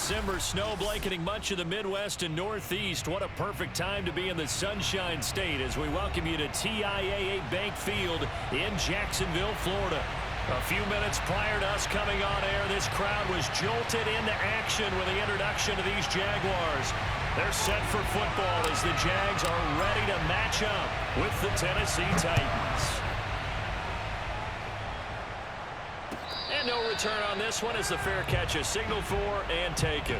December, snow blanketing much of the Midwest and Northeast. What a perfect time to be in the Sunshine State as we welcome you to TIAA Bank Field in Jacksonville, Florida. A few minutes prior to us coming on air, this crowd was jolted into action with the introduction of these Jaguars. They're set for football as the Jags are ready to match up with the Tennessee Titans. And no return on this one as the fair catch is signaled for and taken.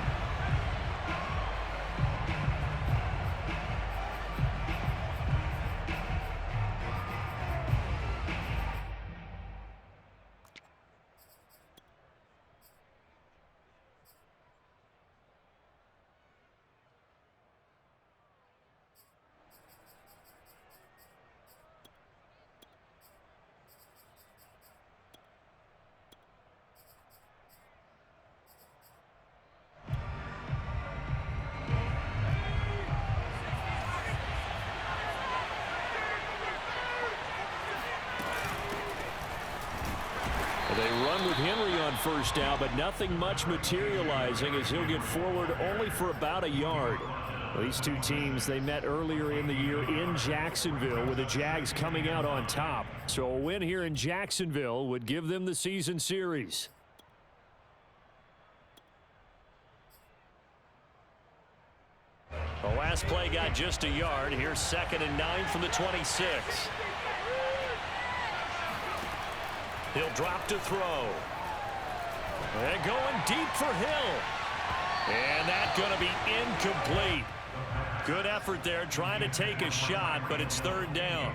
They run with Henry on first down, but nothing much materializing as he'll get forward only for about a yard. These two teams, they met earlier in the year in Jacksonville with the Jags coming out on top. So a win here in Jacksonville would give them the season series. The last play got just a yard. Here's 2nd and 9 from the 26. He'll drop to throw. And going deep for Hill. And that's going to be incomplete. Good effort there trying to take a shot, but it's 3rd down.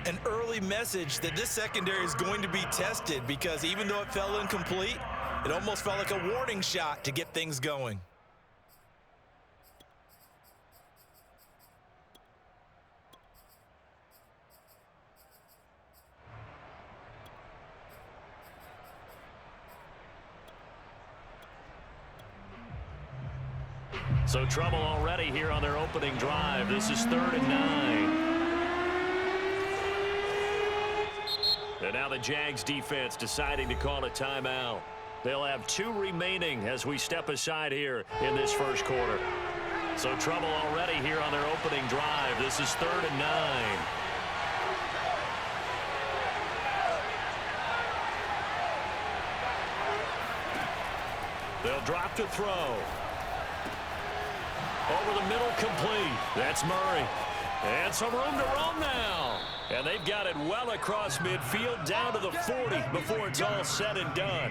An early message that this secondary is going to be tested because even though it fell incomplete, it almost felt like a warning shot to get things going. So trouble already here on their opening drive. This is 3rd and 9. And now the Jags defense deciding to call a timeout. They'll have 2 remaining as we step aside here in this first quarter. So trouble already here on their opening drive. This is 3rd and 9. They'll drop to throw. Over the middle, complete. That's Murray. And some room to roam now. And they've got it well across midfield down to the 40 before it's all said and done.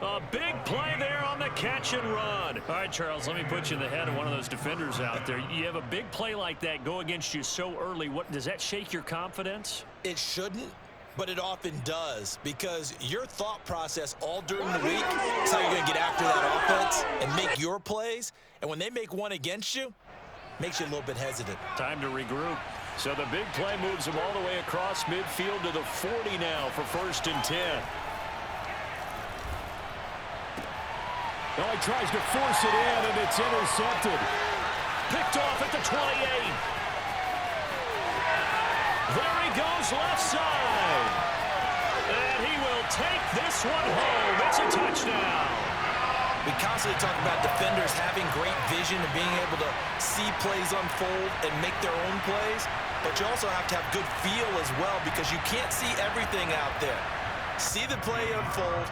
A big play there on the catch and run. All right, Charles, let me put you in the head of one of those defenders out there. You have a big play like that go against you so early. What does that shake your confidence? It shouldn't, but it often does because your thought process all during the week is how you're going to get after that offense and make your plays. And when they make one against you, makes you a little bit hesitant. Time to regroup. So the big play moves them all the way across midfield to the 40 now for 1st and 10. Oh, he tries to force it in, and it's intercepted. Picked off at the 28. There he goes left side. And he will take this one home. It's a touchdown. We constantly talk about defenders having great vision and being able to see plays unfold and make their own plays, but you also have to have good feel as well because you can't see everything out there. See the play unfold,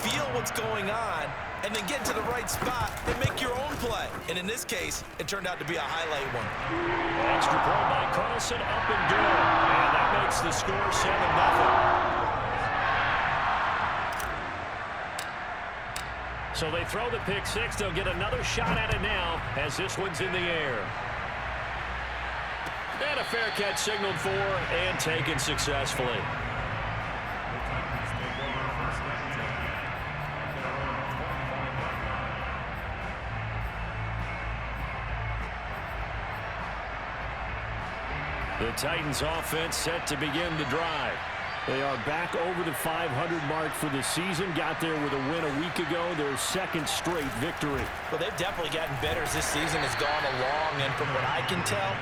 feel what's going on, and then get into the right spot and make your own play. And in this case, it turned out to be a highlight one. Extra point by Carlson, up and good. And that makes the score 7-0. So they throw the pick 6. They'll get another shot at it now as this one's in the air. And a fair catch signaled for and taken successfully. The Titans offense set to begin the drive. They are back over the 500 mark for the season. Got there with a win a week ago, their 2nd straight victory. Well, they've definitely gotten better as this season has gone along, and from what I can tell,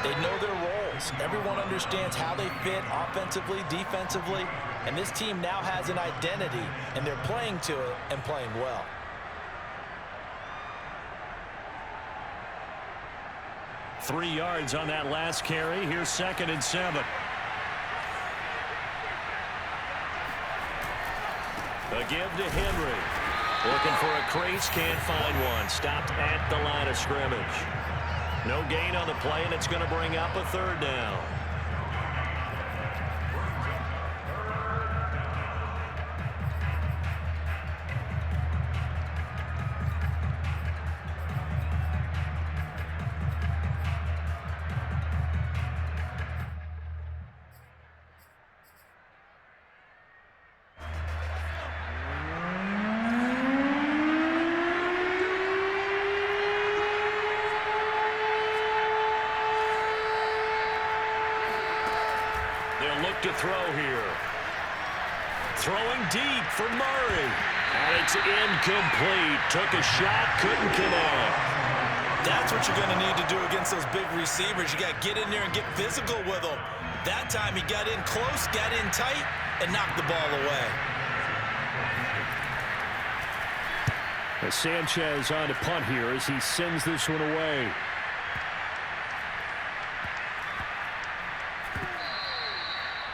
they know their roles. Everyone understands how they fit offensively, defensively, and this team now has an identity, and they're playing to it and playing well. 3 yards on that last carry. Here's 2nd and 7. A give to Henry. Looking for a crease, can't find one. Stopped at the line of scrimmage. No gain on the play, and it's going to bring up a 3rd down. They'll look to throw here. Throwing deep for Murray. And it's incomplete. Took a shot, couldn't connect. That's what you're going to need to do against those big receivers. You got to get in there and get physical with them. That time he got in close, got in tight, and knocked the ball away. Sanchez on to punt here as he sends this one away.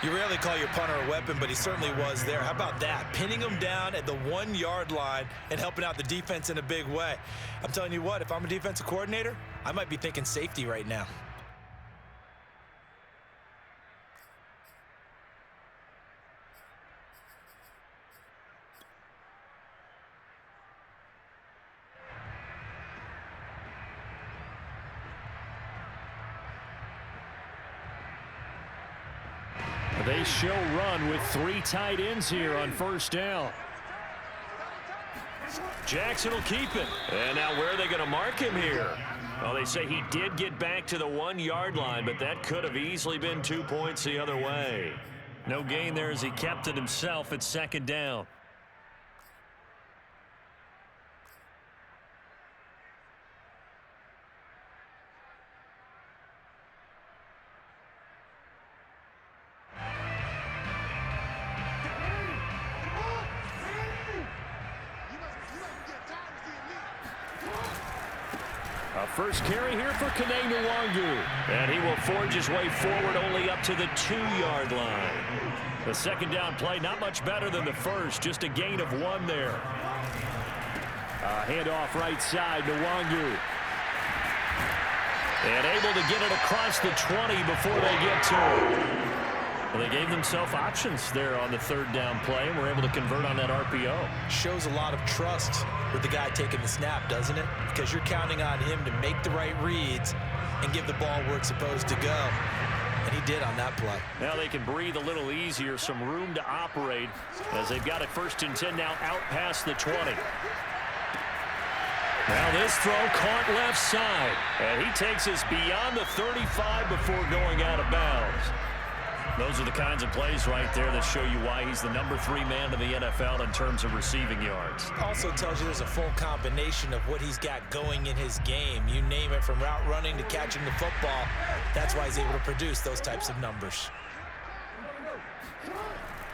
You rarely call your punter a weapon, but he certainly was there. How about that? Pinning him down at the 1-yard line and helping out the defense in a big way. I'm telling you what, if I'm a defensive coordinator, I might be thinking safety right now. They show run with 3 tight ends here on 1st down. Jackson will keep it. And now where are they going to mark him here? Well, they say he did get back to the 1-yard line, but that could have easily been 2 points the other way. No gain there as he kept it himself at 2nd down. First carry here for Kene. And he will forge his way forward only up to the 2-yard line. The 2nd down play, not much better than the first, just a gain of 1 there. Handoff right side to Nwangu. And able to get it across the 20 before they get to it. Well, they gave themselves options there on the 3rd down play, and were able to convert on that RPO. Shows a lot of trust with the guy taking the snap, doesn't it? Because you're counting on him to make the right reads and give the ball where it's supposed to go. And he did on that play. Now they can breathe a little easier, some room to operate as they've got it 1st and 10 now out past the 20. Now this throw caught left side, and he takes us beyond the 35 before going out of bounds. Those are the kinds of plays right there that show you why he's the number 3 man in the NFL in terms of receiving yards. Also tells you there's a full combination of what he's got going in his game. You name it, from route running to catching the football. That's why he's able to produce those types of numbers.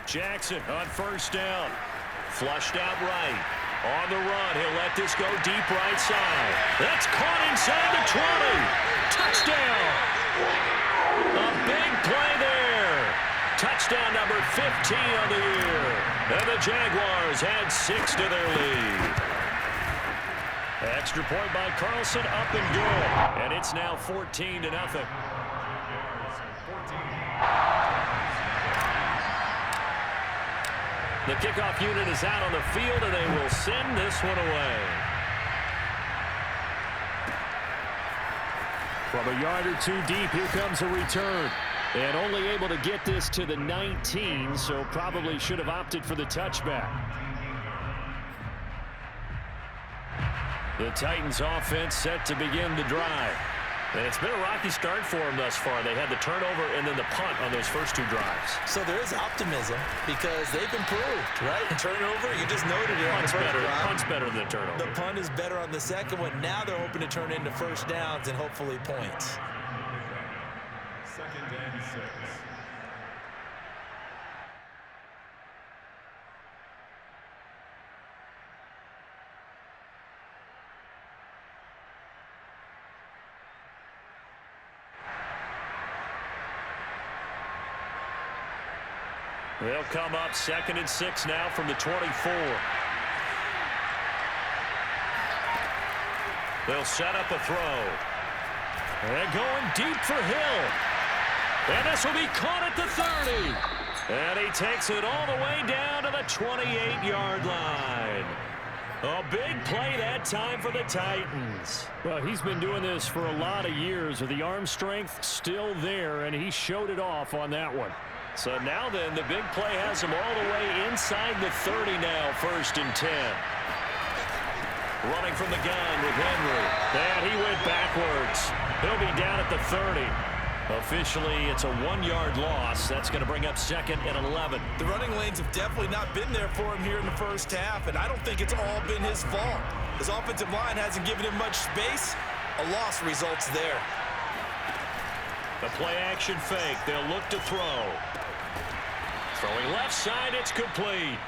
Jackson on 1st down. Flushed out right. On the run, he'll let this go deep right side. That's caught inside the 20. Touchdown. A big play there. Touchdown number 15 on the year. And the Jaguars add 6 to their lead. Extra point by Carlson, up and good. And it's now 14-0. The kickoff unit is out on the field, and they will send this one away. From a yard or 2 deep, here comes a return. And only able to get this to the 19, so probably should have opted for the touchback. The Titans offense set to begin the drive. And it's been a rocky start for them thus far. They had the turnover and then the punt on those first 2 drives. So there is optimism because they've improved, right? Turnover, you just noted it. Punt's better than the turnover. The punt is better on the second one. Now they're hoping to turn into 1st downs and hopefully points. 2nd and 6. They'll come up 2nd and 6 now from the 24. They'll set up a throw. And going deep for Hill. And this will be caught at the 30. And he takes it all the way down to the 28-yard line. A big play that time for the Titans. Well, he's been doing this for a lot of years with the arm strength still there, and he showed it off on that one. So now then, the big play has him all the way inside the 30 now, 1st and 10. Running from the gun with Henry. And he went backwards. He'll be down at the 30. Officially, it's a 1-yard loss. That's going to bring up 2nd and 11. The running lanes have definitely not been there for him here in the first half, and I don't think it's all been his fault. His offensive line hasn't given him much space. A loss results there. The play-action fake. They'll look to throw. Throwing left side, it's complete.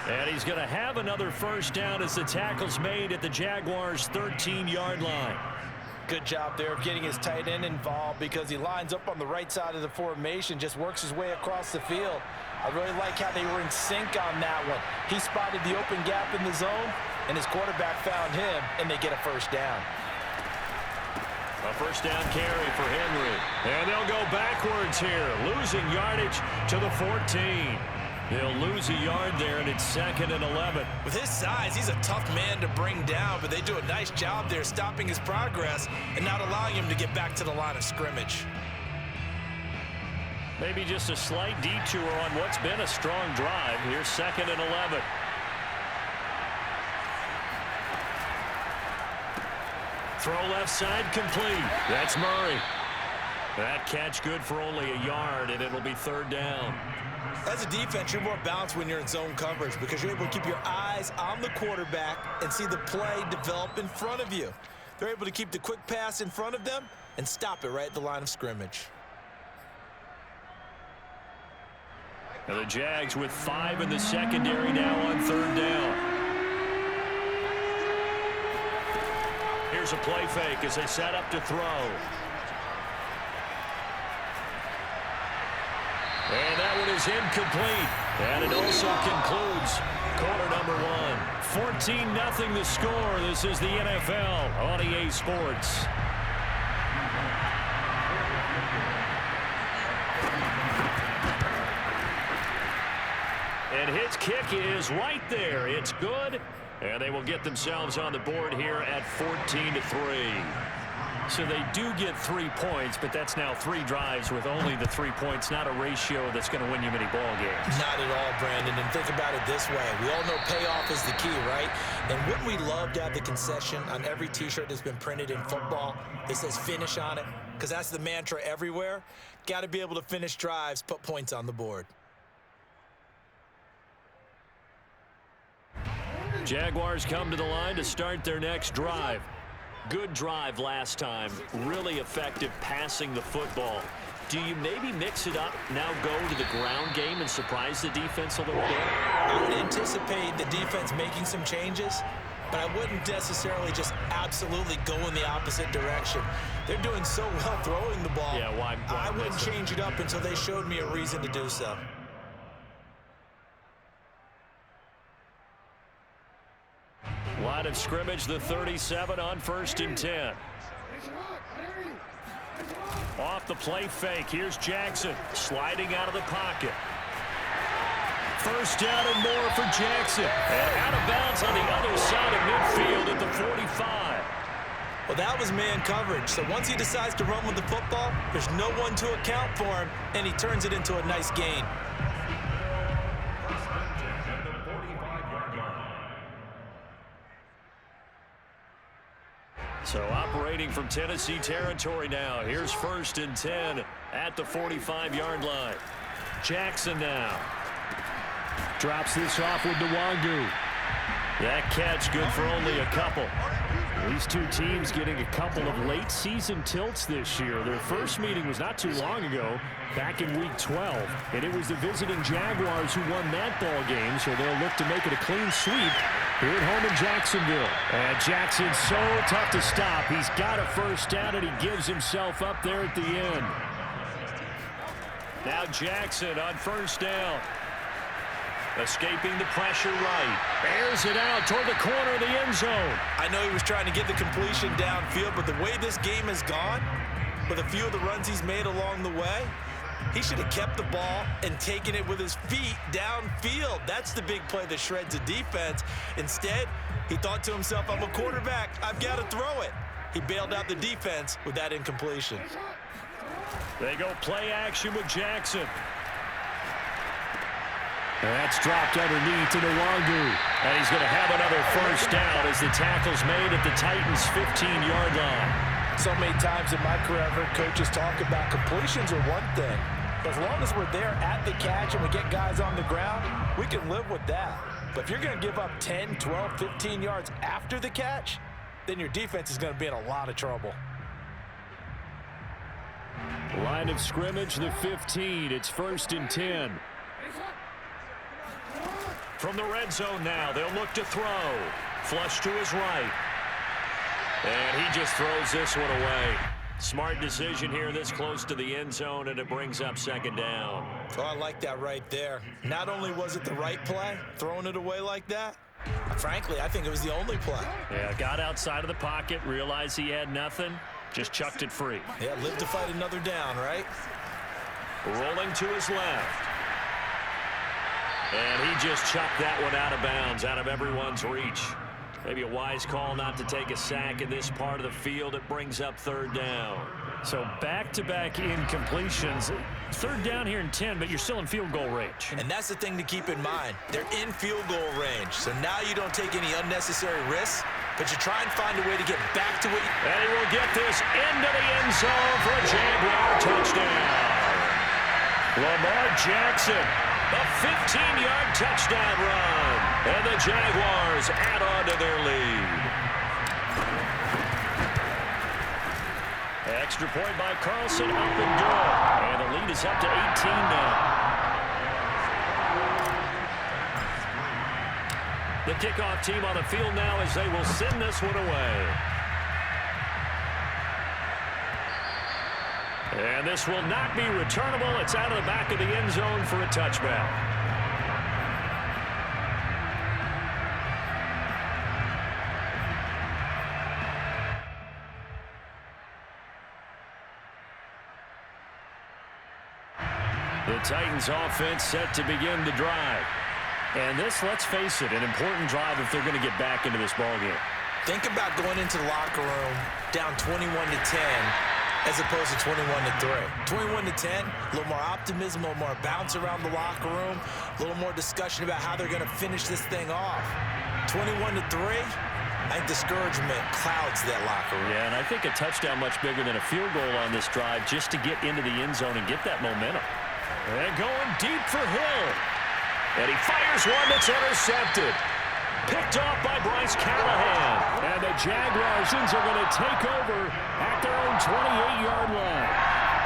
And he's going to have another first down as the tackle's made at the Jaguars' 13-yard line. Good job there of getting his tight end involved because he lines up on the right side of the formation, just works his way across the field. I really like how they were in sync on that one. He spotted the open gap in the zone, and his quarterback found him, and they get a first down. A first down carry for Henry. And they'll go backwards here, losing yardage to the 14. They'll lose a yard there, and it's 2nd and 11. With his size, he's a tough man to bring down, but they do a nice job there stopping his progress and not allowing him to get back to the line of scrimmage. Maybe just a slight detour on what's been a strong drive. Here's 2nd and 11. Throw left side complete. That's Murray. That catch good for only a yard, and it'll be 3rd down. As a defense, you're more balanced when you're in zone coverage because you're able to keep your eyes on the quarterback and see the play develop in front of you. They're able to keep the quick pass in front of them and stop it right at the line of scrimmage. Now the Jags with 5 in the secondary now on 3rd down. Here's a play fake as they set up to throw. And that one is incomplete. And it also concludes quarter number 1. 14-0 the score. This is the NFL on EA Sports. And his kick is right there. It's good. And they will get themselves on the board here at 14-3. So they do get 3 points, but that's now 3 drives with only the 3 points, not a ratio that's going to win you many ball games. Not at all, Brandon. And think about it this way. We all know payoff is the key, right? And wouldn't we love to have the concession on every T-shirt that's been printed in football that says finish on it? Because that's the mantra everywhere. Got to be able to finish drives, put points on the board. Jaguars come to the line to start their next drive. Good drive last time. Really effective passing the football. Do you maybe mix it up, now go to the ground game and surprise the defense a little bit? I would anticipate the defense making some changes, but I wouldn't necessarily just absolutely go in the opposite direction. They're doing so well throwing the ball. Yeah, why I wouldn't change it up until they showed me a reason to do so. Line of scrimmage, the 37 on 1st and 10. Off the play fake, here's Jackson sliding out of the pocket. First down and more for Jackson. And out of bounds on the other side of midfield at the 45. Well, that was man coverage. So once he decides to run with the football, there's no one to account for him, and he turns it into a nice gain. So operating from Tennessee territory now. Here's 1st and 10 at the 45-yard line. Jackson now. Drops this off with Nwangu. That catch good for only a couple. These two teams getting a couple of late season tilts this year. Their first meeting was not too long ago, back in week 12. And it was the visiting Jaguars who won that ball game, so they'll look to make it a clean sweep here at home in Jacksonville. And Jackson's so tough to stop. He's got a first down, and he gives himself up there at the end. Now Jackson on first down. Escaping the pressure right. Airs it out toward the corner of the end zone. I know he was trying to get the completion downfield, but the way this game has gone, with a few of the runs he's made along the way, he should have kept the ball and taken it with his feet downfield. That's the big play that shreds the defense. Instead, he thought to himself, I'm a quarterback. I've got to throw it. He bailed out the defense with that incompletion. They go play action with Jackson. And that's dropped underneath to Nwangu. And he's going to have another first down as the tackle's made at the Titans' 15-yard line. So many times in my career, I've heard coaches talk about completions are one thing. As long as we're there at the catch and we get guys on the ground, we can live with that. But if you're going to give up 10, 12, 15 yards after the catch, then your defense is going to be in a lot of trouble. Line of scrimmage, the 15. It's 1st and 10. From the red zone now, they'll look to throw. Flush to his right. And he just throws this one away. Smart decision here this close to the end zone, and it brings up 2nd down. Oh, I like that right there. Not only was it the right play, throwing it away like that, frankly, I think it was the only play. Yeah, got outside of the pocket, realized he had nothing, just chucked it free. Yeah, live to fight another down, right? Rolling to his left. And he just chucked that one out of bounds, out of everyone's reach. Maybe a wise call not to take a sack in this part of the field. It brings up 3rd down. So back-to-back incompletions. 3rd down here in 10, but you're still in field goal range. And that's the thing to keep in mind. They're in field goal range. So now you don't take any unnecessary risks, but you try and find a way to get back to it. And he will get this into the end zone for a Jaguar touchdown. Lamar Jackson, a 15-yard touchdown run. And the Jaguars add on to their lead. Extra point by Carlson, up and good. And the lead is up to 18 now. The kickoff team on the field now as they will send this one away. And this will not be returnable. It's out of the back of the end zone for a touchback. The Titans offense set to begin the drive. And this, let's face it, an important drive if they're going to get back into this ballgame. Think about going into the locker room down 21-10 as opposed to 21-3. 21-10, a little more optimism, a little more bounce around the locker room, a little more discussion about how they're going to finish this thing off. 21-3, I think discouragement clouds that locker room. Yeah, and I think a touchdown much bigger than a field goal on this drive just to get into the end zone and get that momentum. And going deep for Hill. And he fires one that's intercepted. Picked off by Bryce Callahan. And the Jaguars are going to take over at their own 28-yard line.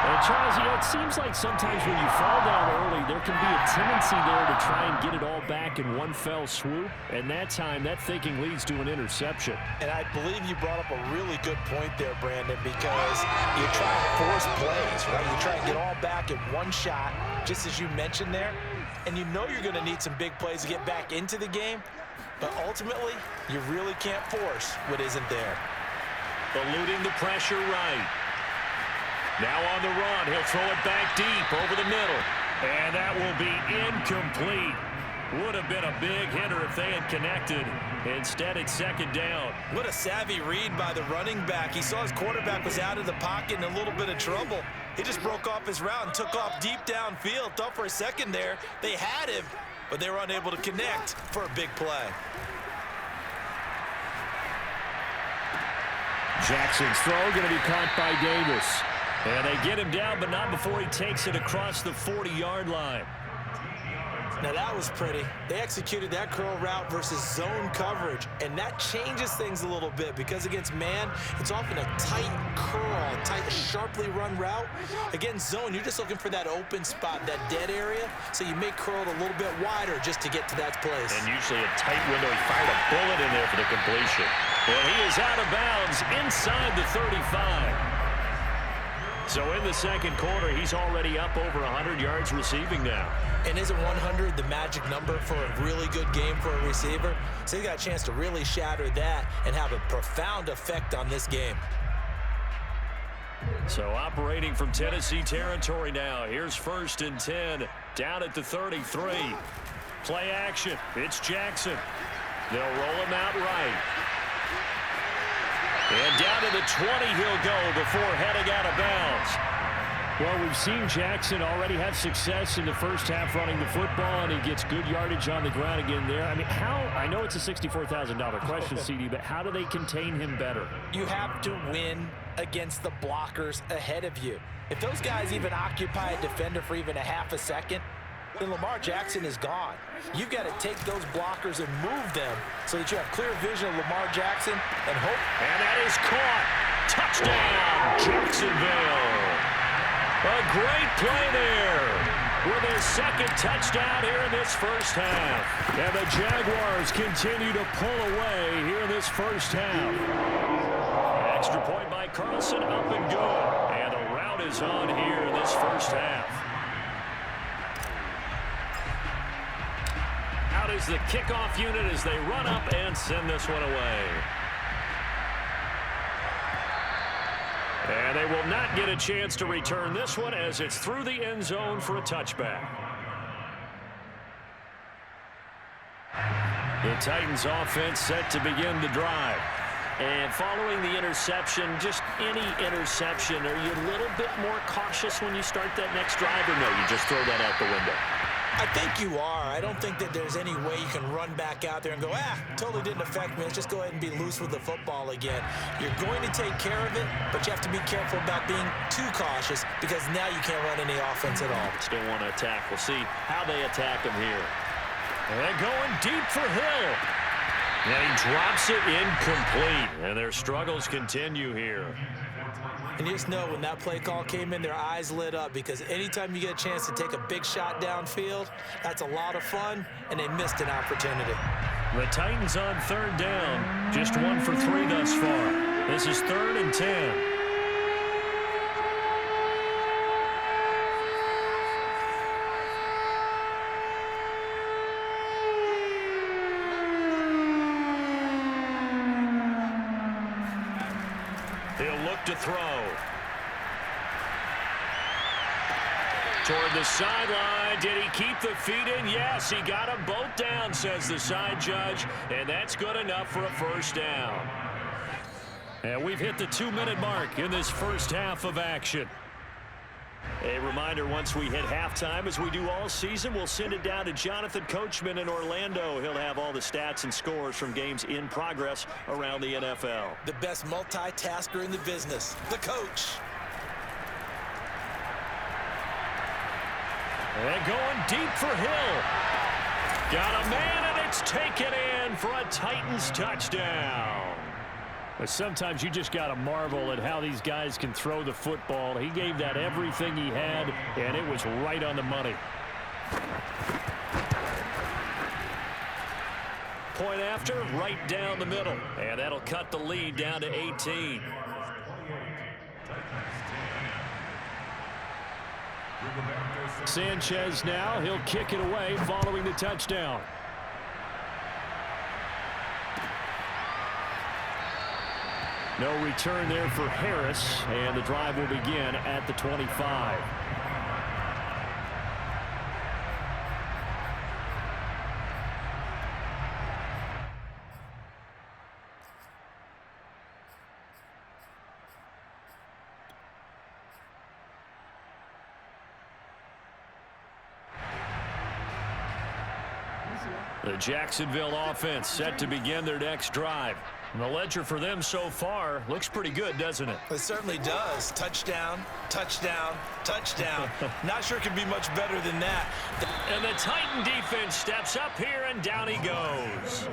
And Charles, it seems like sometimes when you fall down early, there can be a tendency there to try and get it all back in one fell swoop. And that time, that thinking leads to an interception. And I believe you brought up a really good point there, Brandon, because you try to force plays, right? You try and get all back in one shot, just as you mentioned there. And you know you're going to need some big plays to get back into the game. But ultimately, you really can't force what isn't there. Eluding the pressure right. Now on the run, he'll throw it back deep over the middle. And that will be incomplete. Would have been a big hitter if they had connected. Instead, it's 2nd down. What a savvy read by the running back. He saw his quarterback was out of the pocket in a little bit of trouble. He just broke off his route and took off deep downfield. Thought for a second there they had him, but they were unable to connect for a big play. Jackson's throw going to be caught by Davis. And they get him down, but not before he takes it across the 40-yard line. Now that was pretty. They executed that curl route versus zone coverage, and that changes things a little bit because against man, it's often a tight curl, tight, sharply run route. Against zone, you're just looking for that open spot, that dead area, so you may curl it a little bit wider just to get to that place. And usually a tight window. He fired a bullet in there for the completion. And he is out of bounds inside the 35. So in the second quarter, he's already up over 100 yards receiving now. And isn't 100 the magic number for a really good game for a receiver? So he got a chance to really shatter that and have a profound effect on this game. So operating from Tennessee territory now. Here's 1st and 10 down at the 33. Play action. It's Jackson. They'll roll him out right. And down to the 20 he'll go before heading out of bounds. Well, we've seen Jackson already have success in the first half running the football, and he gets good yardage on the ground again there. I mean, I know it's a $64,000 question, CD, but how do they contain him better? You have to win against the blockers ahead of you. If those guys even occupy a defender for even a half a second, then Lamar Jackson is gone. You've got to take those blockers and move them so that you have clear vision of Lamar Jackson and hope. And that is caught. Touchdown, Jacksonville. A great play there with his 2nd touchdown here in this first half. And the Jaguars continue to pull away here in this first half. Extra point by Carlson, up and good. And the rout is on here in this first half. Out is the kickoff unit as they run up and send this one away. And they will not get a chance to return this one as it's through the end zone for a touchback. The Titans offense set to begin the drive. And following the interception, just any interception, are you a little bit more cautious when you start that next drive, or no, you just throw that out the window? I think you are. I don't think that there's any way you can run back out there and go, totally didn't affect me. Let's just go ahead and be loose with the football again. You're going to take care of it, but you have to be careful about being too cautious because now you can't run any offense at all. Still want to attack. We'll see how they attack him here. And they're going deep for Hill. And he drops it incomplete. And their struggles continue here. And you just know when that play call came in, their eyes lit up because anytime you get a chance to take a big shot downfield, that's a lot of fun, and they missed an opportunity. The Titans on 3rd down, just 1 for 3 thus far. This is 3rd and 10. He'll look to throw. Toward the sideline. Did he keep the feet in? Yes, he got them both down, says the side judge. And that's good enough for a 1st down. And we've hit the 2-minute mark in this first half of action. A reminder, once we hit halftime, as we do all season, we'll send it down to Jonathan Coachman in Orlando. He'll have all the stats and scores from games in progress around the NFL. The best multitasker in the business, the coach. And going deep for Hill. Got a man, and it's taken in for a Titans touchdown. But sometimes you just got to marvel at how these guys can throw the football. He gave that everything he had, and it was right on the money. Point after, right down the middle. And that'll cut the lead down to 18. Sanchez now, he'll kick it away following the touchdown. No return there for Harris, and the drive will begin at the 25. The Jacksonville offense set to begin their next drive. And the ledger for them so far looks pretty good, doesn't it? It certainly does. Touchdown, touchdown, touchdown. Not sure it can be much better than that. And the Titan defense steps up here, and down he goes.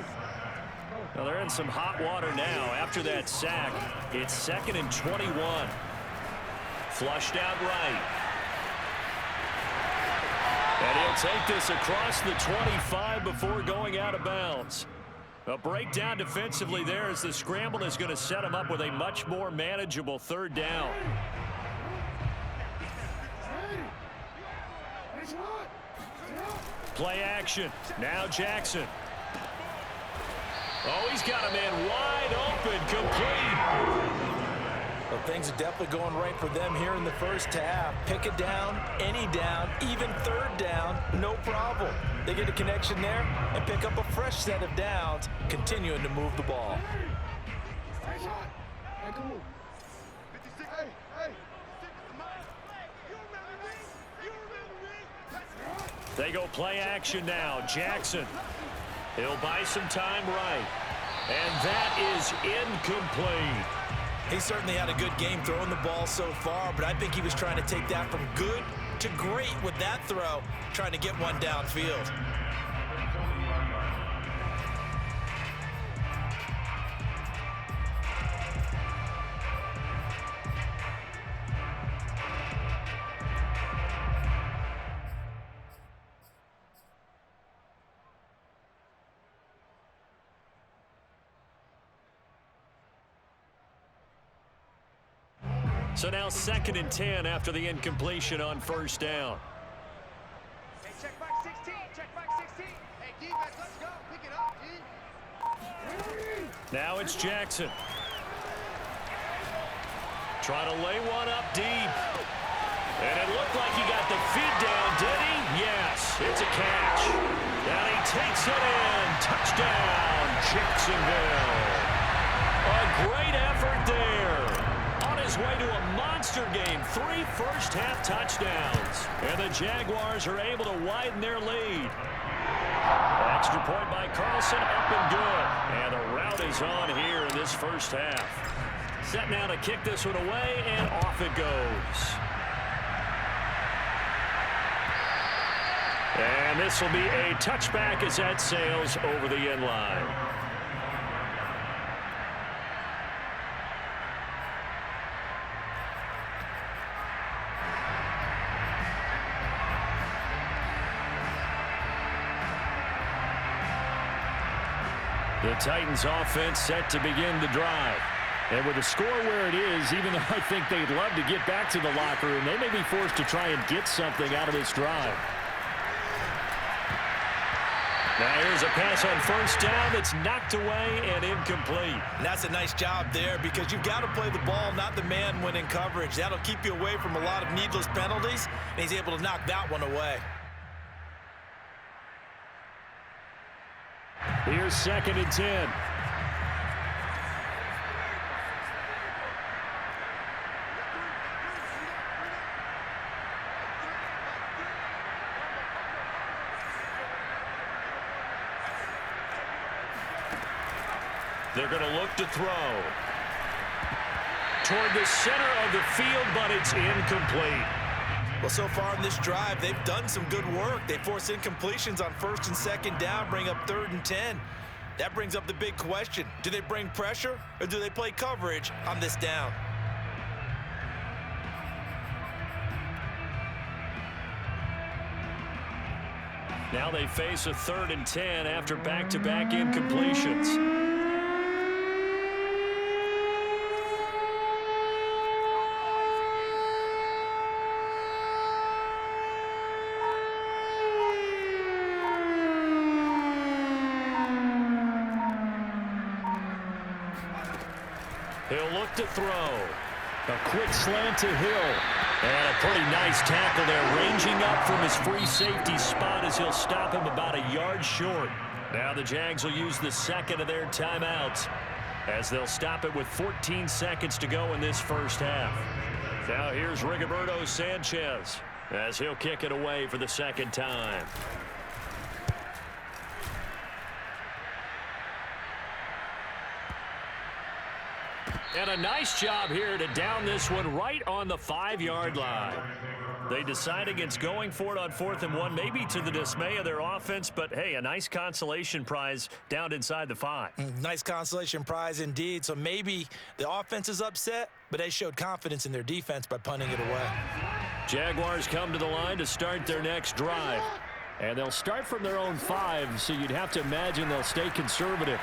Well, they're in some hot water now after that sack. It's 2nd and 21. Flushed out right. And he'll take this across the 25 before going out of bounds. A breakdown defensively there as the scramble is going to set him up with a much more manageable 3rd down. Play action. Now Jackson. Oh, he's got a man wide open, complete. Well, things are definitely going right for them here in the first half. Pick a down, any down, even third down, no problem. They get a connection there and pick up a fresh set of downs, continuing to move the ball. They go play action now. Jackson. He'll buy some time right. And that is incomplete. He certainly had a good game throwing the ball so far, but I think he was trying to take that from good to great with that throw, trying to get one downfield. So now 2nd and 10 after the incompletion on first down. Hey, check back 16. Check back 16. Hey, defense, let's go. Pick it up, D. Now it's Jackson. Trying to lay one up deep. And it looked like he got the feet down, did he? Yes, it's a catch. And he takes it in. Touchdown, Jacksonville. A great effort there. On his way to a monster game, 3 first-half touchdowns. And the Jaguars are able to widen their lead. Extra point by Carlson, up and good. And the route is on here in this first half. Set now to kick this one away, and off it goes. And this will be a touchback as that sails over the end line. The Titans offense set to begin the drive. And with the score where it is, even though I think they'd love to get back to the locker room, they may be forced to try and get something out of this drive. Now here's a pass on first down that's knocked away and incomplete. And that's a nice job there because you've got to play the ball, not the man when in coverage. That'll keep you away from a lot of needless penalties, and he's able to knock that one away. Here's 2nd and 10. They're going to look to throw. Toward the center of the field, but it's incomplete. Well, so far in this drive, they've done some good work. They force incompletions on 1st and 2nd down, bring up 3rd and 10. That brings up the big question. Do they bring pressure or do they play coverage on this down? Now they face a 3rd and 10 after back-to-back incompletions. He'll look to throw. A quick slant to Hill. And a pretty nice tackle there, ranging up from his free safety spot as he'll stop him about a yard short. Now the Jags will use the 2nd of their timeouts as they'll stop it with 14 seconds to go in this first half. Now here's Rigoberto Sanchez as he'll kick it away for the 2nd time. And a nice job here to down this one right on the 5-yard line. They decide against going for it on 4th and 1, maybe to the dismay of their offense, but hey, a nice consolation prize down inside the 5. Nice consolation prize indeed. So maybe the offense is upset, but they showed confidence in their defense by punting it away. Jaguars come to the line to start their next drive. And they'll start from their own 5, so you'd have to imagine they'll stay conservative.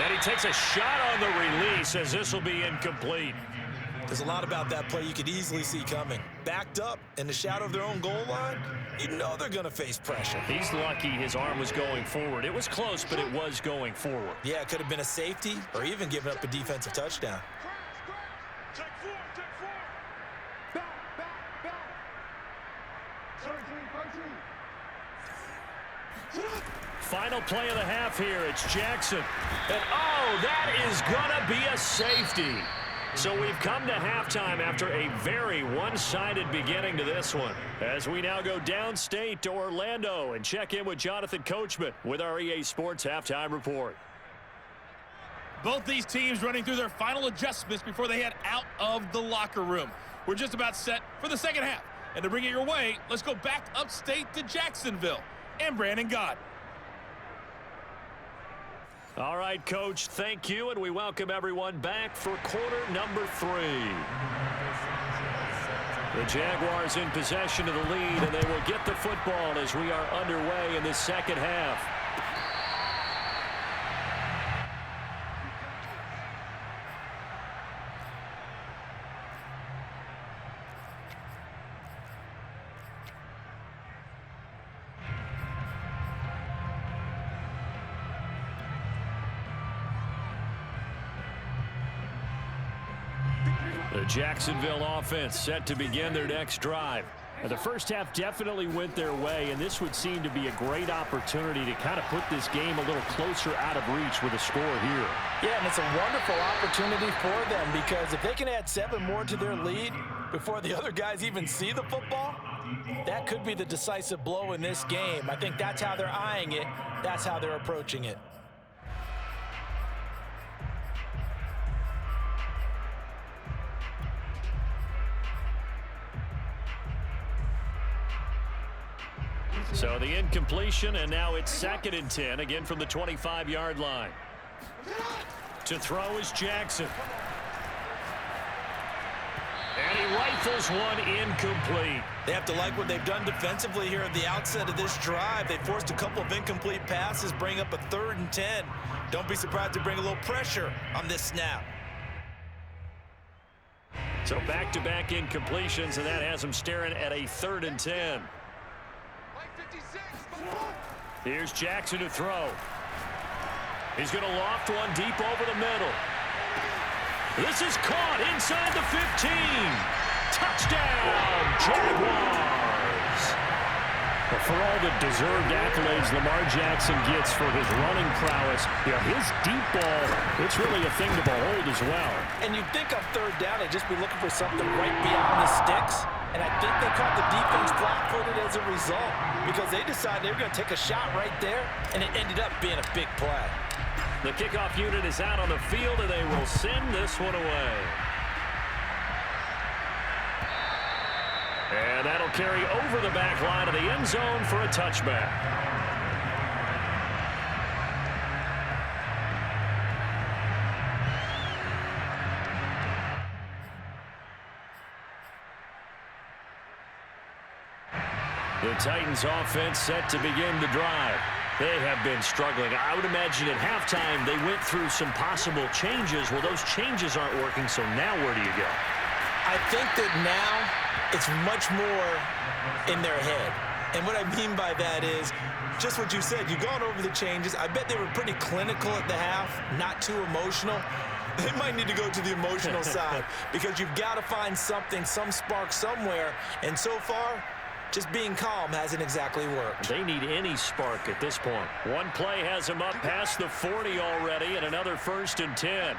And he takes a shot on the release as this will be incomplete. There's a lot about that play you could easily see coming. Backed up in the shadow of their own goal line, you know they're going to face pressure. He's lucky his arm was going forward. It was close, but it was going forward. Yeah, it could have been a safety or even given up a defensive touchdown. Check four. Back. 13. Final play of the half here. It's Jackson. And, oh, that is going to be a safety. So we've come to halftime after a very one-sided beginning to this one. As we now go downstate to Orlando and check in with Jonathan Coachman with our EA Sports Halftime Report. Both these teams running through their final adjustments before they head out of the locker room. We're just about set for the second half. And to bring it your way, let's go back upstate to Jacksonville and Brandon Gott. All right, Coach, thank you, and we welcome everyone back for quarter number 3. The Jaguars in possession of the lead, and they will get the football as we are underway in the second half. The Jacksonville offense set to begin their next drive. The first half definitely went their way, and this would seem to be a great opportunity to kind of put this game a little closer out of reach with a score here. Yeah, and it's a wonderful opportunity for them because if they can add 7 more to their lead before the other guys even see the football, that could be the decisive blow in this game. I think that's how they're eyeing it. That's how they're approaching it. So the incompletion, and now it's 2nd and 10, again from the 25-yard line. To throw is Jackson. And he rifles one incomplete. They have to like what they've done defensively here at the outset of this drive. They forced a couple of incomplete passes, bring up a 3rd and 10. Don't be surprised to bring a little pressure on this snap. So back-to-back incompletions, and that has them staring at a 3rd and 10. Here's Jackson to throw. He's going to loft one deep over the middle. This is caught inside the 15. Touchdown, Jaguars. Well, for all the deserved accolades Lamar Jackson gets for his running prowess, his deep ball, it's really a thing to behold as well. And you'd think on 3rd down, they'd just be looking for something right beyond the sticks. And I think they caught the defense flat-footed as a result because they decided they were going to take a shot right there, and it ended up being a big play. The kickoff unit is out on the field, and they will send this one away. And that'll carry over the back line of the end zone for a touchback. The Titans offense set to begin the drive. They have been struggling. I would imagine at halftime they went through some possible changes. Well, those changes aren't working, so now where do you go? I think that now it's much more in their head. And what I mean by that is just what you said. You've gone over the changes. I bet they were pretty clinical at the half, not too emotional. They might need to go to the emotional side because you've got to find something, some spark somewhere. And so far, just being calm hasn't exactly worked. They need any spark at this point. One play has them up past the 40 already, and another 1st and 10.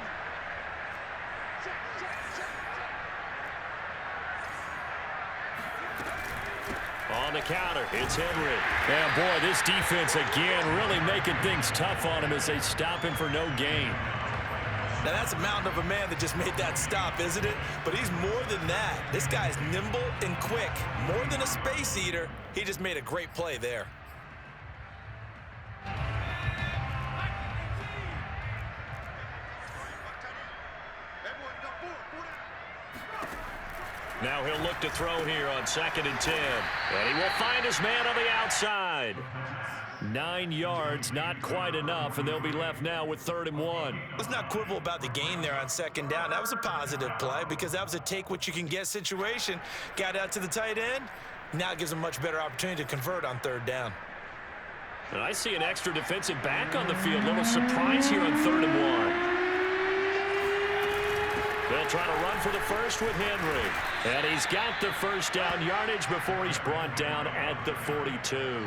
On the counter, it's Henry. And boy, this defense again really making things tough on him as they stop him for no gain. Now, that's a mountain of a man that just made that stop, isn't it? But he's more than that. This guy's nimble and quick. More than a space eater, he just made a great play there. Now he'll look to throw here on 2nd and 10. And he will find his man on the outside. 9 yards, not quite enough, and they'll be left now with 3rd and 1. Let's not quibble about the gain there on 2nd down. That was a positive play because that was a take-what-you-can-get situation. Got out to the tight end. Now it gives them a much better opportunity to convert on 3rd down. And I see an extra defensive back on the field. Little surprise here on 3rd and 1. They'll try to run for the first with Henry. And he's got the first down yardage before he's brought down at the 42.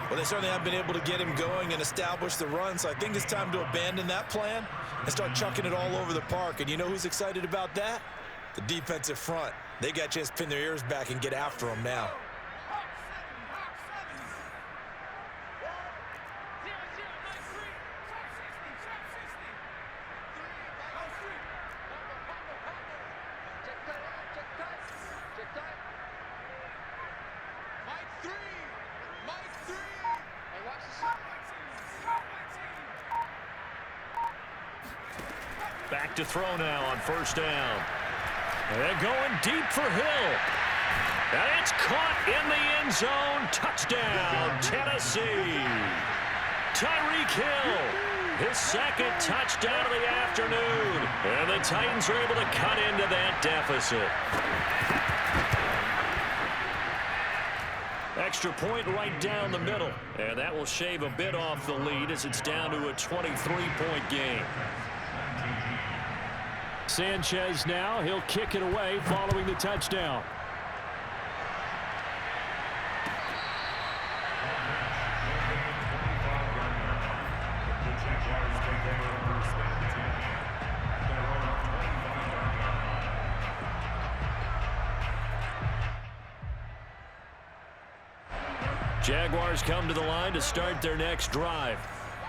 Well, they certainly have been able to get him going and establish the run, so I think it's time to abandon that plan and start chucking it all over the park. And you know who's excited about that? The defensive front. They got a chance to pin their ears back and get after him now. Back to throw now on 1st down. And going deep for Hill. And it's caught in the end zone. Touchdown, Tennessee. Tyreek Hill, his 2nd touchdown of the afternoon. And the Titans are able to cut into that deficit. Extra point right down the middle. And that will shave a bit off the lead as it's down to a 23-point game. Sanchez now, he'll kick it away following the touchdown. Jaguars come to the line to start their next drive.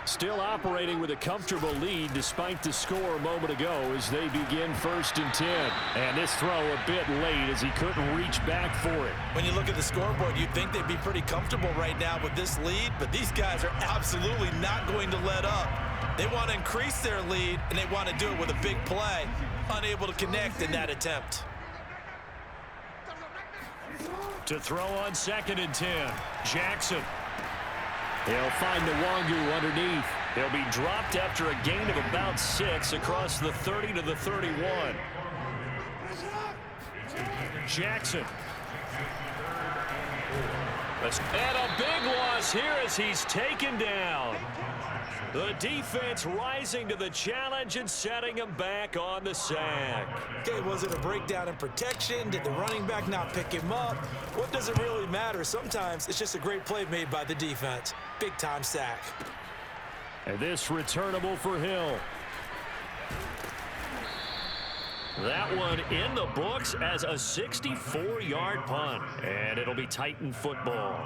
Still operating with a comfortable lead despite the score a moment ago as they begin 1st and 10. And this throw a bit late as he couldn't reach back for it. When you look at the scoreboard, you'd think they'd be pretty comfortable right now with this lead, but these guys are absolutely not going to let up. They want to increase their lead, and they want to do it with a big play. Unable to connect in that attempt. To throw on 2nd and 10, Jackson. He'll find Nwangu underneath. He'll be dropped after a gain of about 6 across the 30 to the 31. Jackson. And a big loss here as he's taken down. The defense rising to the challenge and setting him back on the sack. Okay, was it a breakdown in protection? Did the running back not pick him up? What does it really matter? Sometimes it's just a great play made by the defense. Big-time sack. And this returnable for Hill. That one in the books as a 64-yard punt. And it'll be Titan football.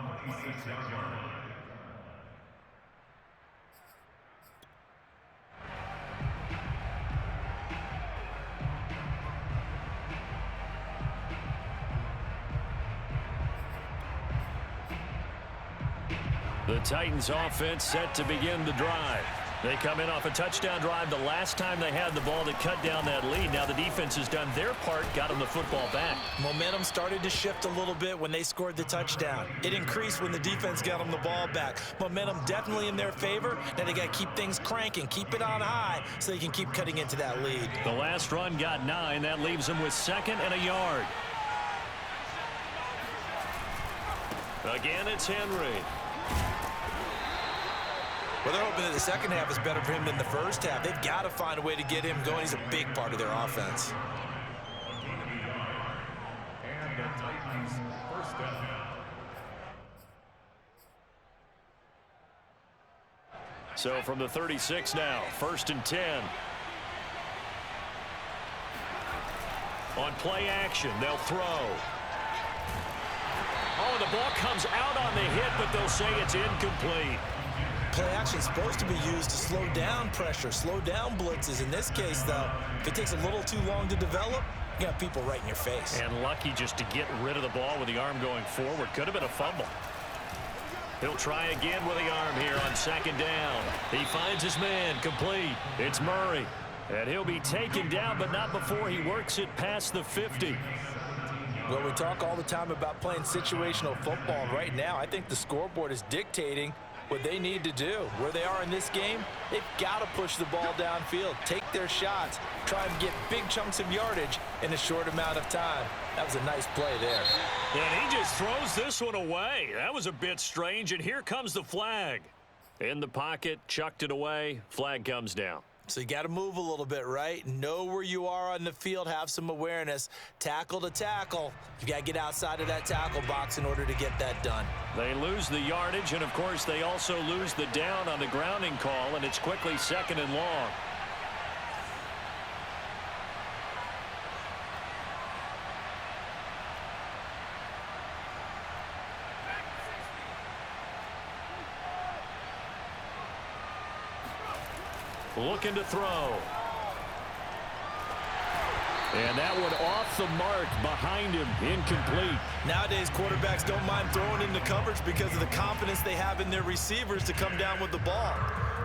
The Titans offense set to begin the drive. They come in off a touchdown drive the last time they had the ball to cut down that lead. Now the defense has done their part, got them the football back. Momentum started to shift a little bit when they scored the touchdown. It increased when the defense got them the ball back. Momentum definitely in their favor. Now they got to keep things cranking, keep it on high so they can keep cutting into that lead. The last run got 9. That leaves them with 2nd and a yard. Again, it's Henry. Well, they're hoping that the second half is better for him than the first half. They've got to find a way to get him going. He's a big part of their offense. And the Titans first down. So from the 36 now, 1st and 10. On play action, they'll throw. Oh, the ball comes out on the hit, but they'll say it's incomplete. Play action is supposed to be used to slow down pressure, slow down blitzes. In this case, though, if it takes a little too long to develop, you got people right in your face. And lucky just to get rid of the ball with the arm going forward. Could have been a fumble. He'll try again with the arm here on 2nd down. He finds his man, complete. It's Murray. And he'll be taken down, but not before he works it past the 50. Well, we talk all the time about playing situational football. Right now, I think the scoreboard is dictating what they need to do. Where they are in this game, they've got to push the ball downfield, take their shots, try and get big chunks of yardage in a short amount of time. That was a nice play there. And he just throws this one away. That was a bit strange, and here comes the flag. In the pocket, chucked it away, flag comes down. So you got to move a little bit, right? Know where you are on the field, have some awareness. Tackle to tackle. You got to get outside of that tackle box in order to get that done. They lose the yardage, and of course they also lose the down on the grounding call, and it's quickly 2nd and long. Looking to throw. And that one off the mark behind him, incomplete. Nowadays, quarterbacks don't mind throwing into coverage because of the confidence they have in their receivers to come down with the ball.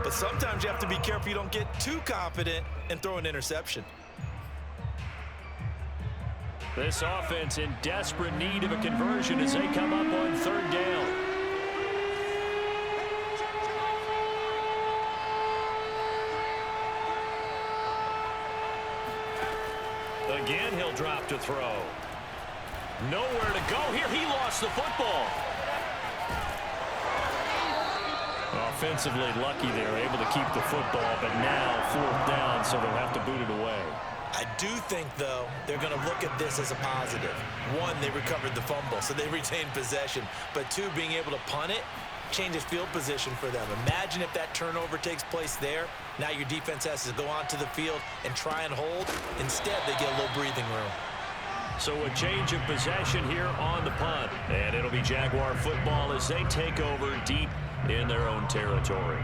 But sometimes you have to be careful you don't get too confident and throw an interception. This offense in desperate need of a conversion as they come up on 3rd down. Again, he'll drop to throw. Nowhere to go here. He lost the football. Offensively lucky they're able to keep the football, but now 4th down, so they'll have to boot it away. I do think, though, they're going to look at this as a positive. 1, they recovered the fumble, so they retained possession. But 2, being able to punt it changes field position for them. Imagine if that turnover takes place there. Now your defense has to go onto the field and try and hold. Instead, they get a little breathing room. So a change of possession here on the punt. And it'll be Jaguar football as they take over deep in their own territory.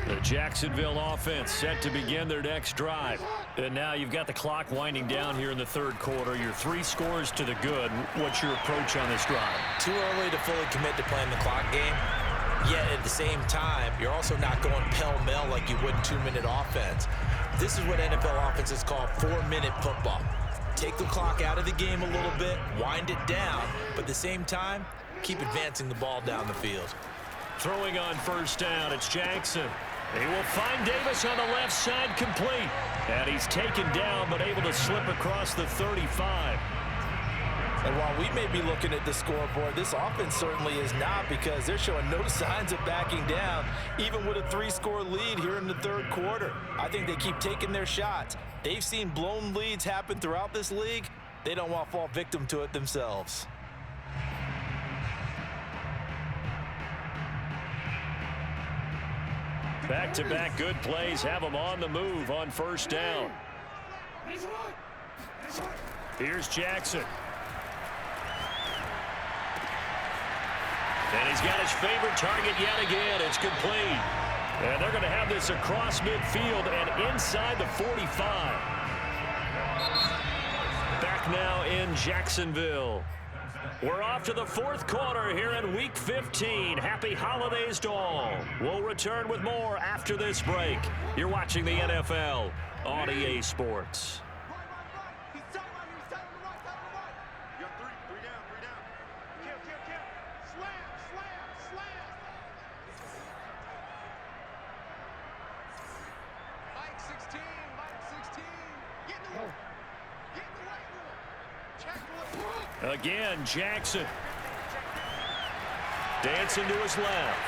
The Jacksonville offense set to begin their next drive. And now you've got the clock winding down here in the 3rd quarter. You're 3 scores to the good. What's your approach on this drive? Too early to fully commit to playing the clock game. Yet at the same time, you're also not going pell-mell like you would in 2-minute offense. This is what NFL offenses call 4-minute football. Take the clock out of the game a little bit, wind it down, but at the same time, keep advancing the ball down the field. Throwing on 1st down, it's Jackson. He will find Davis on the left side, complete. And he's taken down, but able to slip across the 35. And while we may be looking at the scoreboard, this offense certainly is not, because they're showing no signs of backing down, even with a 3-score lead here in the 3rd quarter. I think they keep taking their shots. They've seen blown leads happen throughout this league. They don't want to fall victim to it themselves. Back-to-back good plays have them on the move on 1st down. Here's Jackson. And he's got his favorite target yet again. It's complete. And they're going to have this across midfield and inside the 45. Back now in Jacksonville. We're off to the 4th quarter here in Week 15. Happy holidays to all. We'll return with more after this break. You're watching the NFL on EA Sports. Again, Jackson. Dancing to his left.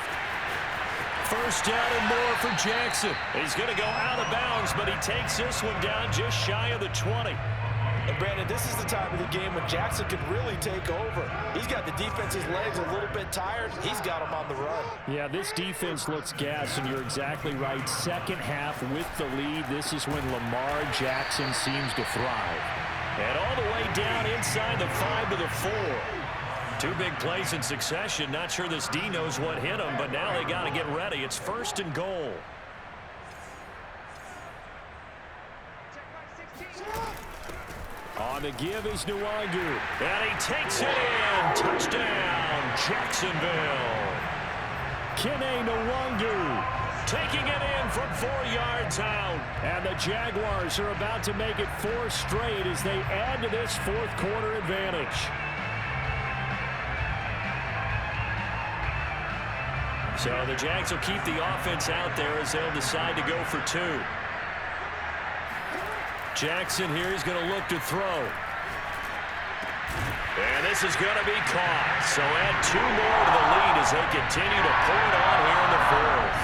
1st down and more for Jackson. He's going to go out of bounds, but he takes this one down just shy of the 20. And Brandon, this is the time of the game when Jackson can really take over. He's got the defense's legs a little bit tired. He's got them on the run. Yeah, this defense looks gassed, and you're exactly right. 2nd half with the lead. This is when Lamar Jackson seems to thrive. And all the way down inside the 5 to the 4. 2 big plays in succession. Not sure this D knows what hit him, but now they got to get ready. It's 1st and goal. On the give is Nwangu. And he takes it in. Touchdown, Jacksonville. Kene Nwangu taking it in from 4 yards out. And the Jaguars are about to make it 4 straight as they add to this fourth quarter advantage. So the Jags will keep the offense out there as they'll decide to go for 2. Jackson here is going to look to throw. And this is going to be caught. So add 2 more to the lead as they continue to pull it on here in the fourth.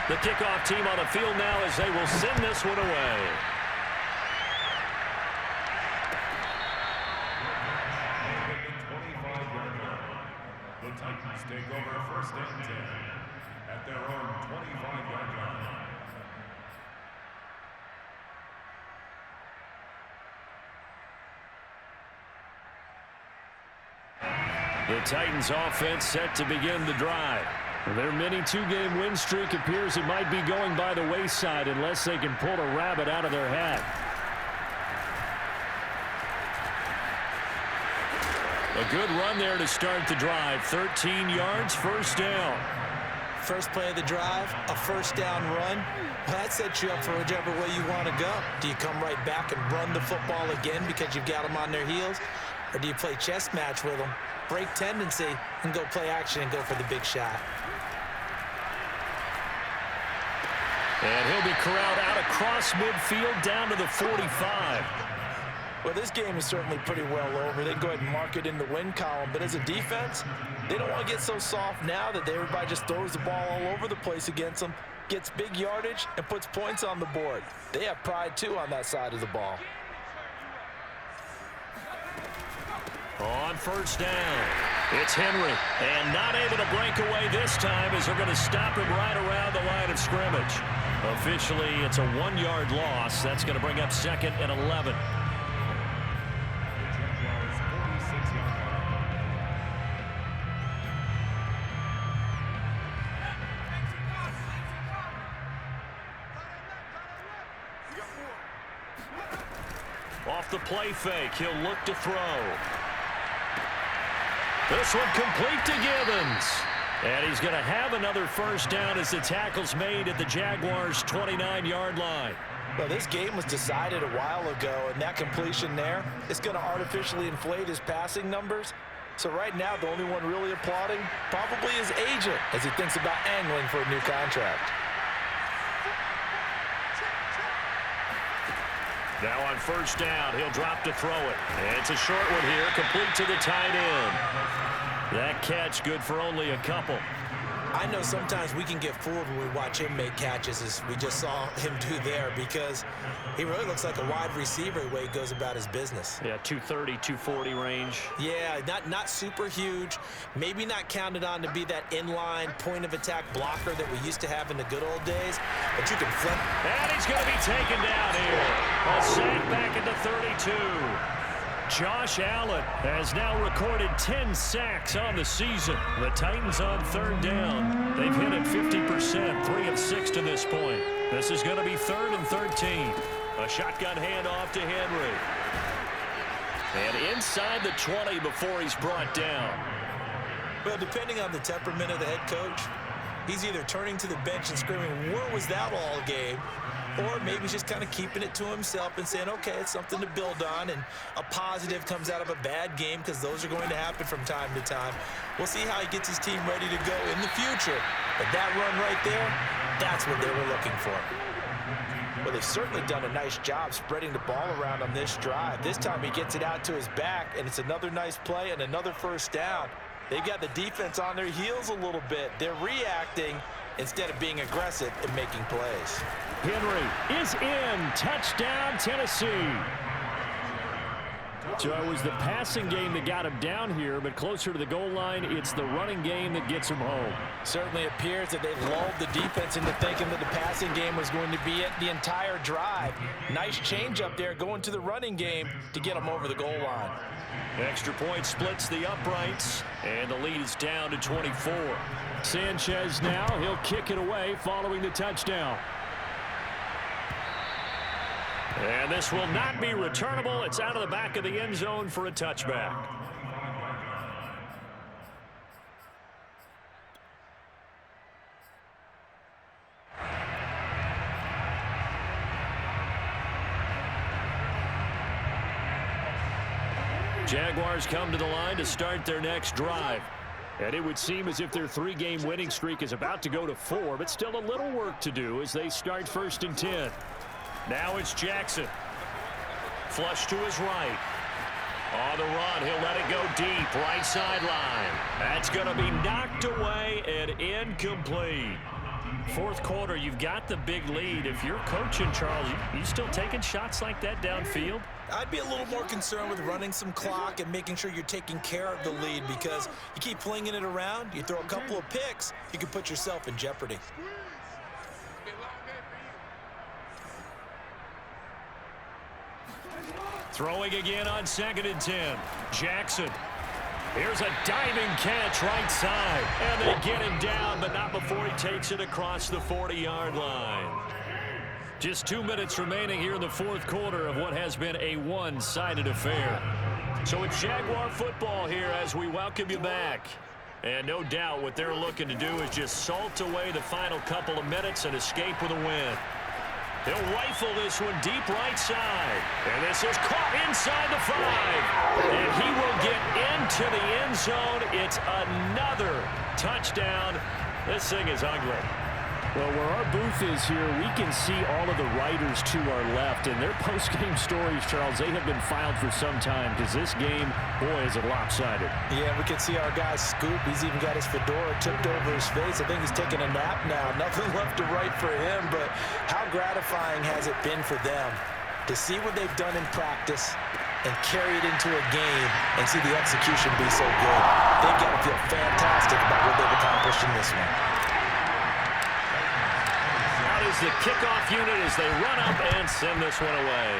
The kickoff team on the field now as they will send this one away. The Titans take over first and 10 at their own 25-yard line. The Titans offense set to begin the drive. Their mini 2-game win streak appears it might be going by the wayside unless they can pull a rabbit out of their hat. A good run there to start the drive. 13 yards, first down. First play of the drive, a first down run. Well, that sets you up for whichever way you want to go. Do you come right back and run the football again because you've got them on their heels? Or do you play chess match with them, break tendency, and go play action and go for the big shot? And he'll be corralled out across midfield down to the 45. Well, this game is certainly pretty well over. They go ahead and mark it in the win column. But as a defense, they don't want to get so soft now that everybody just throws the ball all over the place against them, gets big yardage, and puts points on the board. They have pride, too, on that side of the ball. On first down, it's Henry. And not able to break away this time as they're going to stop him right around the line of scrimmage. Officially, it's a 1-yard loss. That's going to bring up 2nd and 11. Off the play fake, he'll look to throw. This one complete to Gibbons. And he's going to have another first down as the tackle's made at the Jaguars' 29-yard line. Well, this game was decided a while ago, and that completion there is going to artificially inflate his passing numbers. So right now, the only one really applauding probably his agent as he thinks about angling for a new contract. Now on first down, he'll drop to throw it. And it's a short one here, complete to the tight end. That catch good for only a couple. I know sometimes we can get fooled when we watch him make catches, as we just saw him do there, because he really looks like a wide receiver the way he goes about his business. Yeah, 230, 240 range. Yeah, not super huge. Maybe not counted on to be that inline point-of-attack blocker that we used to have in the good old days, but you can flip. And he's going to be taken down here. A sack back at the 32. Josh Allen has now recorded 10 sacks on the season. The Titans on third down. They've hit it 50%, 3 of 6 to this point. This is going to be 3rd and 13. A shotgun handoff to Henry. And inside the 20 before he's brought down. Well, depending on the temperament of the head coach, he's either turning to the bench and screaming, "Where was that all game?" Or maybe he's just kind of keeping it to himself and saying, okay, it's something to build on, and a positive comes out of a bad game, because those are going to happen from time to time. We'll see how he gets his team ready to go in the future. But that run right there, that's what they were looking for. Well, they've certainly done a nice job spreading the ball around on this drive. This time he gets it out to his back, and it's another nice play and another first down. They've got the defense on their heels a little bit. They're reacting instead of being aggressive and making plays. Henry is in. Touchdown, Tennessee. So it was the passing game that got him down here, but closer to the goal line, it's the running game that gets him home. Certainly appears that they've lulled the defense into thinking that the passing game was going to be it the entire drive. Nice change up there going to the running game to get them over the goal line. Extra point splits the uprights, and the lead is down to 24. Sanchez now, he'll kick it away following the touchdown. And this will not be returnable. It's out of the back of the end zone for a touchback. Jaguars come to the line to start their next drive. And it would seem as if their 3-game winning streak is about to go to 4, but still a little work to do as they start 1st and 10. Now it's Jackson. Flush to his right. On the run, he'll let it go deep, right sideline. That's going to be knocked away and incomplete. 4th quarter, you've got the big lead. If you're coaching, Charles, you still taking shots like that downfield? I'd be a little more concerned with running some clock and making sure you're taking care of the lead, because you keep flinging it around, you throw a couple of picks, you can put yourself in jeopardy. Throwing again on 2nd and 10. Jackson. Here's a diving catch right side. And they get him down, but not before he takes it across the 40-yard line. Just 2 minutes remaining here in the 4th quarter of what has been a one-sided affair. So it's Jaguar football here as we welcome you back. And no doubt what they're looking to do is just salt away the final couple of minutes and escape with a win. He'll rifle this one deep right side. And this is caught inside the 5. And he will get into the end zone. It's another touchdown. This thing is ugly. Well, where our booth is here, we can see all of the writers to our left. And their post-game stories, Charles, they have been filed for some time because this game, boy, is it lopsided. Yeah, we can see our guy Scoop. He's even got his fedora tipped over his face. I think he's taking a nap now. Nothing left to write for him, but how gratifying has it been for them to see what they've done in practice and carry it into a game and see the execution be so good. They've got to feel fantastic about what they've accomplished in this one. Is the kickoff unit as they run up and send this one away.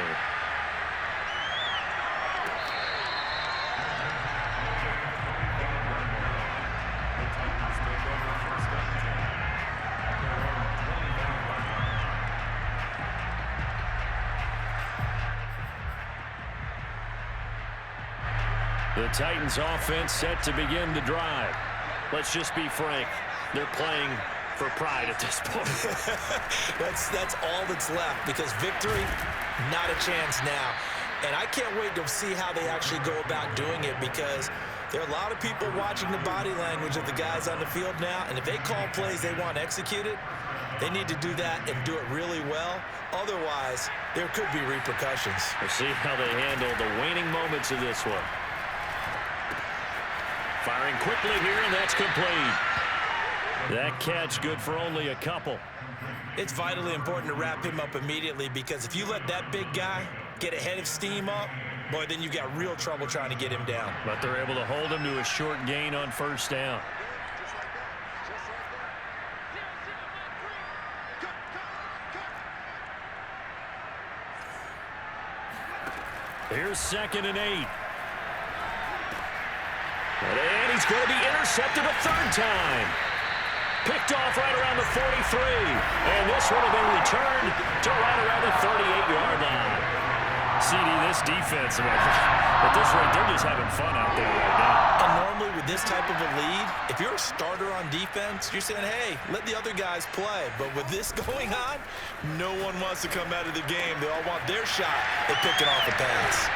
The Titans offense set to begin the drive. Let's just be frank. They're playing for pride at this point. that's all that's left, because victory, not a chance now. And I can't wait to see how they actually go about doing it, because there are a lot of people watching the body language of the guys on the field now, and if they call plays they want executed, they need to do that and do it really well. Otherwise, there could be repercussions. We'll see how they handle the waning moments of this one. Firing quickly here, and that's complete. That catch good for only a couple. It's vitally important to wrap him up immediately, because if you let that big guy get ahead of steam up, boy, then you've got real trouble trying to get him down. But they're able to hold him to a short gain on 1st down. Here's 2nd and 8. And he's going to be intercepted a 3rd time. Picked off right around the 43. And this one will be returned to right around the 38-yard line. CD, this defense, at this rate, they're just having fun out there right now. And normally with this type of a lead, if you're a starter on defense, you're saying, hey, let the other guys play. But with this going on, no one wants to come out of the game. They all want their shot at picking off the pass.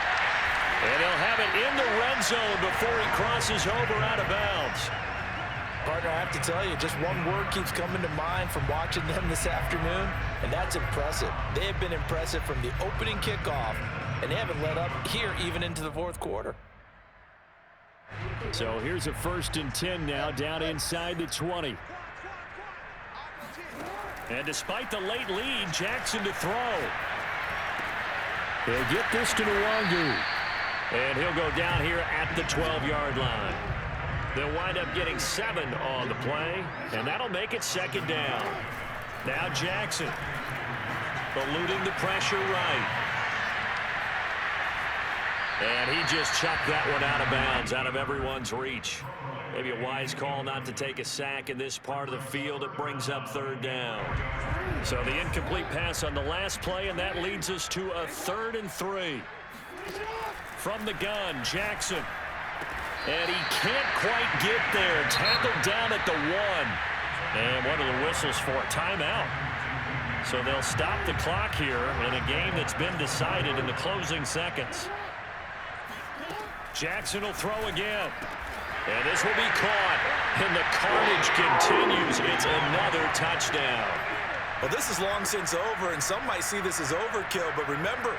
And he'll have it in the red zone before he crosses over out of bounds. Partner, I have to tell you, just one word keeps coming to mind from watching them this afternoon, and that's impressive. They have been impressive from the opening kickoff, and they haven't let up here even into the 4th quarter. So here's a 1st and 10 now, down inside the 20. And despite the late lead, Jackson to throw. He'll get this to Nwangu. And he'll go down here at the 12-yard line. They'll wind up getting 7 on the play, and that'll make it 2nd down. Now Jackson, eluding the pressure right. And he just chucked that one out of bounds, out of everyone's reach. Maybe a wise call not to take a sack in this part of the field. It brings up third down. So the incomplete pass on the last play, and that leads us to a 3rd and 3. From the gun, Jackson. And he can't quite get there. Tackled down at the 1. And what are the whistles for? Timeout. So they'll stop the clock here in a game that's been decided in the closing seconds. Jackson will throw again. And this will be caught. And the carnage continues. It's another touchdown. Well, this is long since over, and some might see this as overkill, but remember,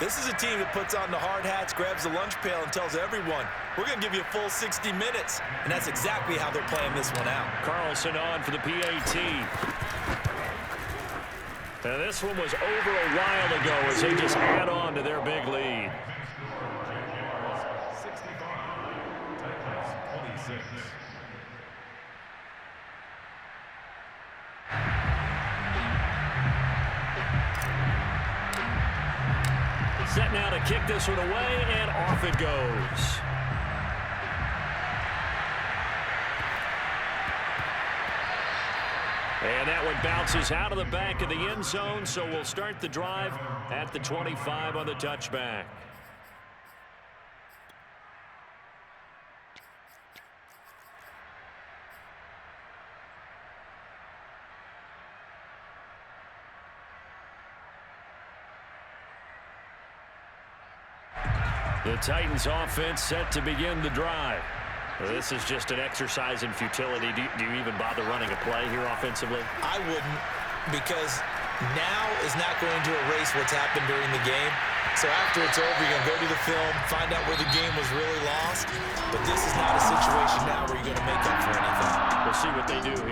this is a team that puts on the hard hats, grabs the lunch pail, and tells everyone, we're going to give you a full 60 minutes. And that's exactly how they're playing this one out. Carlson on for the PAT. And this one was over a while ago as they just add on to their big lead. 26. Set now to kick this one away, and off it goes. And that one bounces out of the back of the end zone, so we'll start the drive at the 25 on the touchback. The Titans offense set to begin the drive. This is just an exercise in futility. Do you even bother running a play here offensively? I wouldn't, because now is not going to erase what's happened during the game. So after it's over, you're going to go to the film, find out where the game was really lost. But this is not a situation now where you're going to make up for anything. We'll see what they do here.